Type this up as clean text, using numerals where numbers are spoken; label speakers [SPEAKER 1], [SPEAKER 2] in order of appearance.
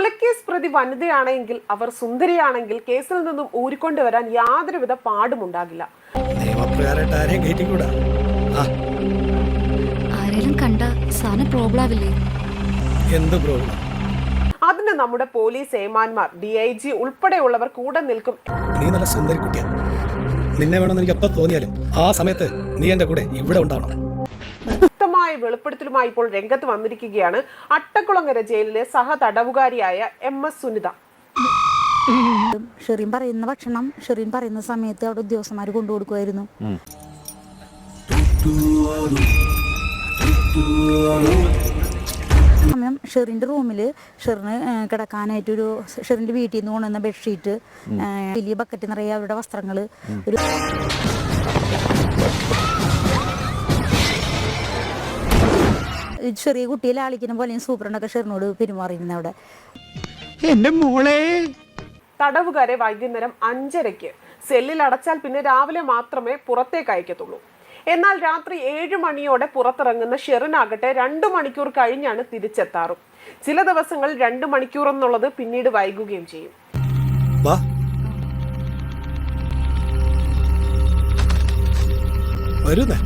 [SPEAKER 1] കൊലക്കേസ് പ്രതി വനിതയാണെങ്കിൽ അവർ സുന്ദരിയാണെങ്കിൽ കേസിൽ നിന്നും ഊരിക്കൊണ്ടുവരാൻ യാതൊരുവിധ പാടുമുണ്ടാകില്ല. അതിന് നമ്മുടെ പോലീസ് ഏമാന്മാർ, DIG ഉൾപ്പെടെയുള്ളവർ കൂടെ നിൽക്കും.
[SPEAKER 2] നീ നല്ല സുന്ദരി കുട്ടിയാ, നിന്നെ വേണമെന്ന് എനിക്ക് എപ്പോൾ തോന്നിയാലും ആ സമയത്ത് നീ എന്റെ കൂടെ ഇവിടെ ഉണ്ടാവണം.
[SPEAKER 1] വ്യക്തമായ വെളിപ്പെടുത്തലുമായി ഇപ്പോൾ രംഗത്ത് വന്നിരിക്കുകയാണ് അട്ടക്കുളങ്ങര ജയിലിലെ സഹതടവുകാരിയായ MS സുനിത.
[SPEAKER 3] ഷെറിൻ പറയുന്ന ഭക്ഷണം ഷെറിൻ പറയുന്ന സമയത്ത് അവിടെ ഉദ്യോഗസ്ഥന്മാർ കൊണ്ടുകൊടുക്കുമായിരുന്നു. സമയം ഷെറിൻ്റെ റൂമിൽ ഷെറിന് കിടക്കാനായിട്ടൊരു ഷെറിൻ്റെ വീട്ടിൽ നിന്ന് കൊണ്ടുവന്ന ബെഡ്ഷീറ്റ്, വലിയ ബക്കറ്റ് നിറയെ അവരുടെ വസ്ത്രങ്ങൾ, ഒരു ചെറിയ കുട്ടിയെ ലാളിക്കുന്ന പോലെയും സൂപ്രണ്ടൊക്കെ ഷെറിനോട് പെരുമാറിയിരുന്നു. അവിടെ
[SPEAKER 4] എന്റെ മോളെ
[SPEAKER 1] തടവുകാരെ വൈകുന്നേരം 5:30 സെല്ലിൽ അടച്ചാൽ പിന്നെ രാവിലെ മാത്രമേ പുറത്തേക്ക് അയക്കത്തുള്ളൂ. എന്നാൽ രാത്രി 7 മണിയോടെ പുറത്തിറങ്ങുന്ന ഷെറിനാകട്ടെ 2 മണിക്കൂർ കഴിഞ്ഞാണ് തിരിച്ചെത്താറും. ചില ദിവസങ്ങൾ 2 മണിക്കൂർ എന്നുള്ളത് പിന്നീട് വൈകുകയും ചെയ്യും.
[SPEAKER 2] വരുന്നേ